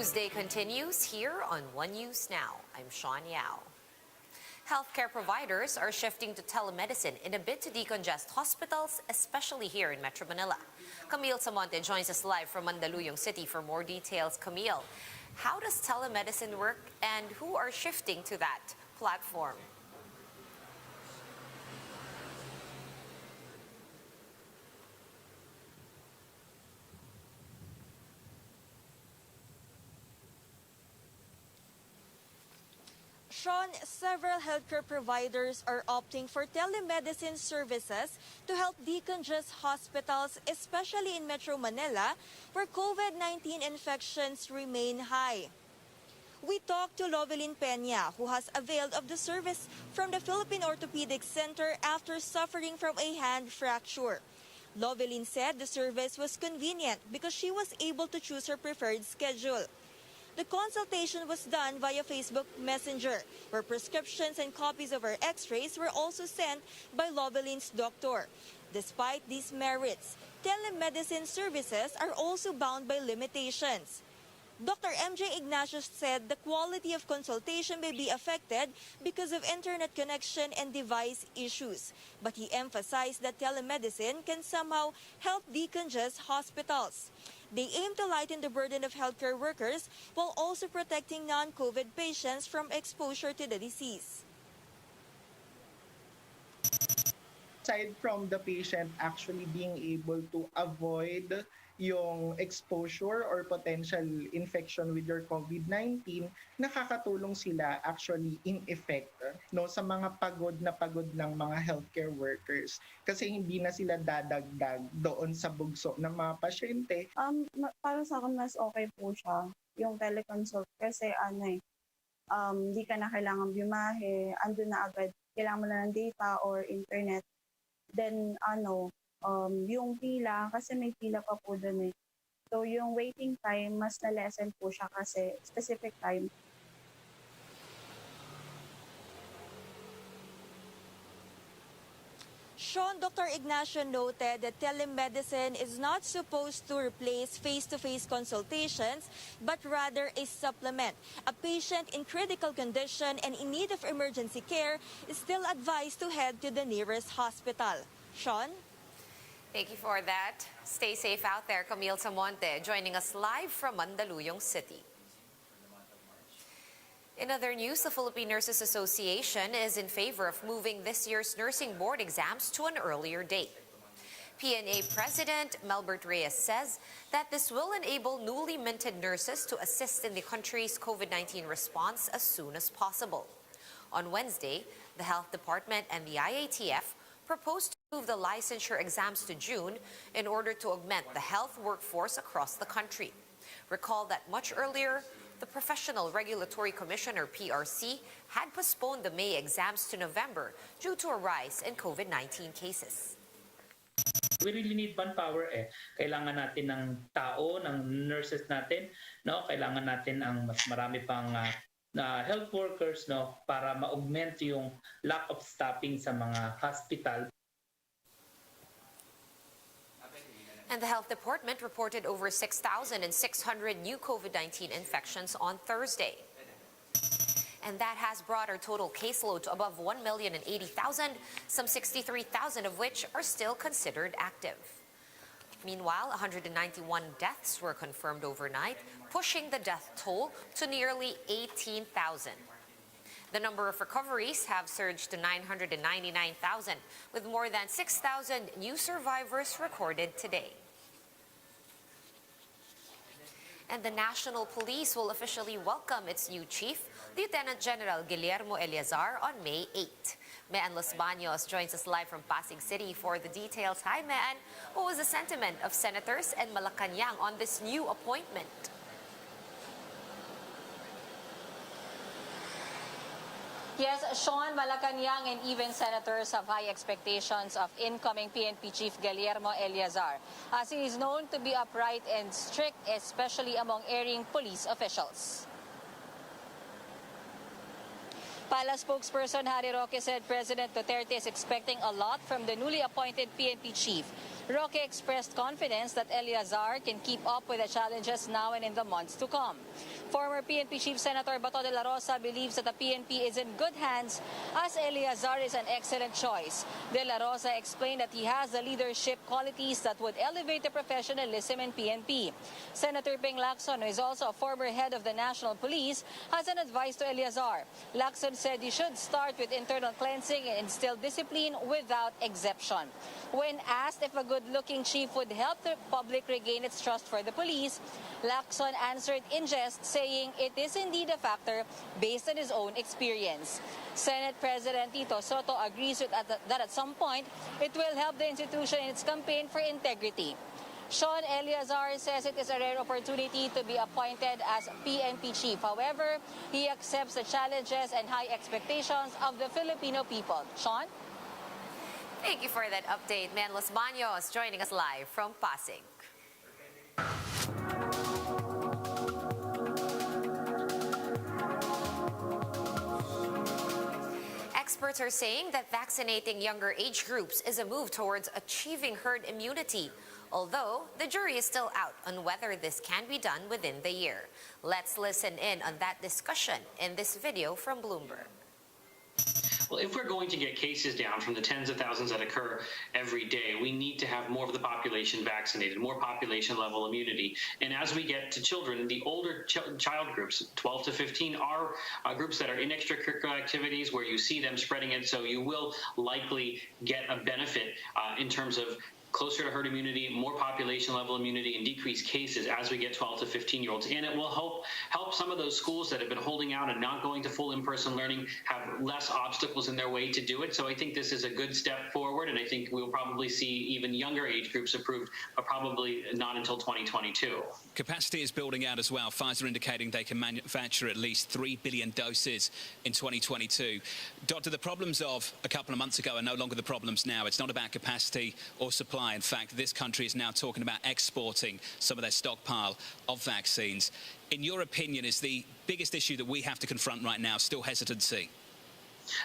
Newsday continues here on One News Now. I'm Sean Yao. Healthcare providers are shifting to telemedicine in a bid to decongest hospitals, especially here in Metro Manila. Camille Samonte joins us live from Mandaluyong City for more details. Camille, how does telemedicine work and who are shifting to that platform? Sean, several healthcare providers are opting for telemedicine services to help decongest hospitals, especially in Metro Manila, where COVID-19 infections remain high. We talked to Lovelyn Peña, who has availed of the service from the Philippine Orthopedic Center after suffering from a hand fracture. Lovelyn said the service was convenient because she was able to choose her preferred schedule. The consultation was done via Facebook Messenger, where prescriptions and copies of her x-rays were also sent by Lovelyn's doctor. Despite these merits, telemedicine services are also bound by limitations. Dr. MJ Ignatius said the quality of consultation may be affected because of internet connection and device issues. But he emphasized that telemedicine can somehow help decongest hospitals. They aim to lighten the burden of healthcare workers while also protecting non-COVID patients from exposure to the disease. Aside from the patient actually being able to avoid yung exposure or potential infection with your COVID-19, nakakatulong sila actually in effect no, sa mga pagod ng mga healthcare workers. Kasi hindi na sila dadagdag doon sa bugso ng mga pasyente. Para sa akin, mas okay po siya, yung teleconsult. Kasi hindi ka na kailangan bimahe, andun na agad, kailangan mo na ng data or internet. Then yung pila, kasi may pila pa po dun eh. So yung waiting time, mas na-lessen po siya kasi specific time. Sean, Dr. Ignacio noted that telemedicine is not supposed to replace face-to-face consultations, but rather a supplement. A patient in critical condition and in need of emergency care is still advised to head to the nearest hospital. Sean? Thank you for that. Stay safe out there. Camille Samonte joining us live from Mandaluyong City. In other news, the Philippine Nurses Association is in favor of moving this year's nursing board exams to an earlier date. PNA President Melbert Reyes says that this will enable newly minted nurses to assist in the country's COVID-19 response as soon as possible. On Wednesday, the Health Department and the IATF proposed to move the licensure exams to June in order to augment the health workforce across the country. Recall that much earlier, the Professional Regulatory Commission, or PRC, had postponed the May exams to November due to a rise in COVID-19 cases. We really need manpower eh. Kailangan natin ng tao, ng nurses natin, no? Kailangan natin ang mas marami pang health workers, no, para ma-augment yung lack of staffing sa mga hospital. And the Health Department reported over 6,600 new COVID-19 infections on Thursday. And that has brought our total caseload to above 1,080,000, some 63,000 of which are still considered active. Meanwhile, 191 deaths were confirmed overnight, pushing the death toll to nearly 18,000. The number of recoveries have surged to 999,000, with more than 6,000 new survivors recorded today. And the National Police will officially welcome its new chief, Lieutenant General Guillermo Eleazar, on May 8. Mean Los Baños joins us live from Pasig City for the details. Hi, Mean. What was the sentiment of senators and Malacanang on this new appointment? Yes, Sean, Malacanang and even senators have high expectations of incoming PNP Chief Guillermo Eleazar, as he is known to be upright and strict, especially among erring police officials. Pala spokesperson Harry Roque said President Duterte is expecting a lot from the newly appointed PNP chief, Roque expressed confidence that Eleazar can keep up with the challenges now and in the months to come. Former PNP Chief Senator Bato de la Rosa believes that the PNP is in good hands as Eleazar is an excellent choice. De la Rosa explained that he has the leadership qualities that would elevate the professionalism in PNP. Senator Ping Lacson, who is also a former head of the National Police, has an advice to Eleazar. Lacson said he should start with internal cleansing and instill discipline without exception. When asked if a good-looking chief would help the public regain its trust for the police, Lacson answered in jest, saying it is indeed a factor based on his own experience. Senate President Tito Soto agrees with that at some point it will help the institution in its campaign for integrity. Sean Eleazar says it is a rare opportunity to be appointed as PNP chief. However, he accepts the challenges and high expectations of the Filipino people. Sean? Thank you for that update. Manlos Baños joining us live from Pasig. Experts are saying that vaccinating younger age groups is a move towards achieving herd immunity, although the jury is still out on whether this can be done within the year. Let's listen in on that discussion in this video from Bloomberg. Well, if we're going to get cases down from the tens of thousands that occur every day, we need to have more of the population vaccinated, more population level immunity. And as we get to children, the older child groups, 12 to 15, are groups that are in extracurricular activities where you see them spreading it. So you will likely get a benefit in terms of closer to herd immunity, more population level immunity, and decreased cases as we get 12 to 15-year-olds. And it will help some of those schools that have been holding out and not going to full in-person learning have less obstacles in their way to do it. So I think this is a good step forward, and I think we'll probably see even younger age groups approved, but probably not until 2022. Capacity is building out as well. Pfizer indicating they can manufacture at least 3 billion doses in 2022. Doctor, the problems of a couple of months ago are no longer the problems now. It's not about capacity or supply. In fact, this country is now talking about exporting some of their stockpile of vaccines. In your opinion, is the biggest issue that we have to confront right now still hesitancy?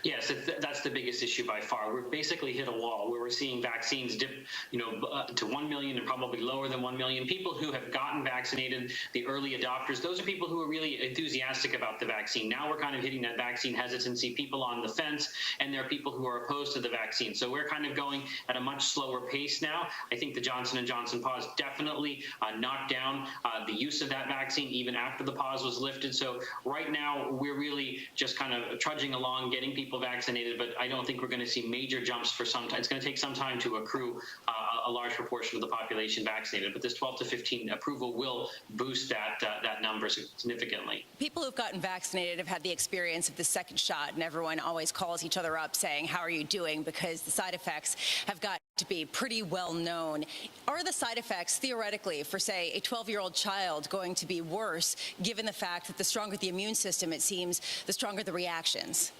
Yes, that's the biggest issue by far. We're basically hit a wall where we're seeing vaccines dip, to 1 million and probably lower than 1 million. People who have gotten vaccinated, the early adopters, those are people who are really enthusiastic about the vaccine. Now we're kind of hitting that vaccine hesitancy, people on the fence, and there are people who are opposed to the vaccine. So we're kind of going at a much slower pace now. I think the Johnson & Johnson pause definitely knocked down the use of that vaccine even after the pause was lifted. So right now we're really just kind of trudging along, getting people vaccinated, but I don't think we're going to see major jumps for some time. It's going to take some time to accrue a large proportion of the population vaccinated, but this 12 to 15 approval will boost that number significantly. People who've gotten vaccinated have had the experience of the second shot, and everyone always calls each other up saying, how are you doing? Because the side effects have got to be pretty well known. Are the side effects, theoretically, for, say, a 12-year-old child going to be worse, given the fact that the stronger the immune system, it seems, the stronger the reactions?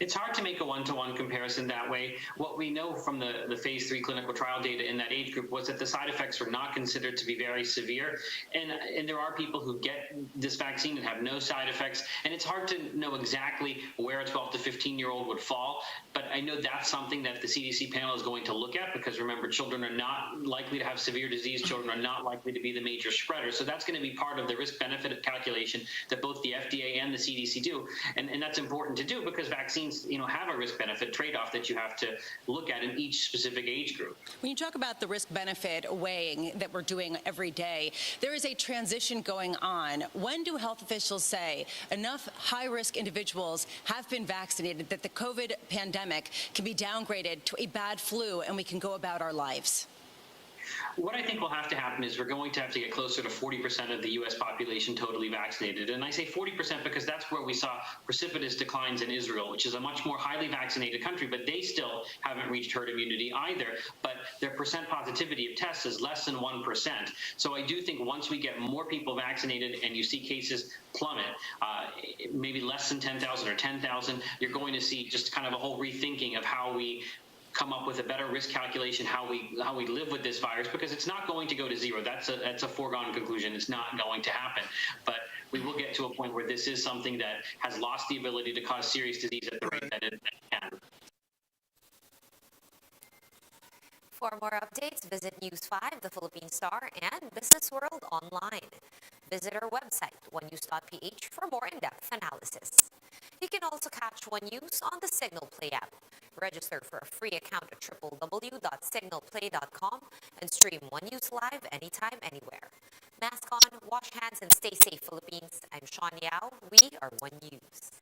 It's hard to make a one-to-one comparison that way. What we know from the phase 3 clinical trial data in that age group was that the side effects were not considered to be very severe. And there are people who get this vaccine and have no side effects. And it's hard to know exactly where a 12 to 15-year-old would fall. But I know that's something that the CDC panel is going to look at, because remember, children are not likely to have severe disease. Children are not likely to be the major spreader. So that's going to be part of the risk-benefit calculation that both the FDA and the CDC do. And that's important to do because vaccines, have a risk-benefit trade-off that you have to look at in each specific age group. When you talk about the risk-benefit weighing that we're doing every day, there is a transition going on. When do health officials say enough high-risk individuals have been vaccinated that the COVID pandemic can be downgraded to a bad flu and we can go about our lives? What I think will have to happen is we're going to have to get closer to 40% of the U.S. population totally vaccinated. And I say 40% because that's where we saw precipitous declines in Israel, which is a much more highly vaccinated country, but they still haven't reached herd immunity either. But their percent positivity of tests is less than 1%. So I do think once we get more people vaccinated and you see cases plummet, maybe less than 10,000 or 10,000, you're going to see just kind of a whole rethinking of how we come up with a better risk calculation, how we live with this virus, because it's not going to go to zero. That's a foregone conclusion. It's not going to happen. But we will get to a point where this is something that has lost the ability to cause serious disease at the rate that it can. For more updates, visit News 5, The Philippine Star, and Business World online. Visit our website, onenews.ph, for more in-depth analysis. You can also catch One News on the Signal Play app. Register for a free account at www.signalplay.com and stream One News live anytime, anywhere. Mask on, wash hands, and stay safe, Philippines. I'm Sean Yao. We are One News.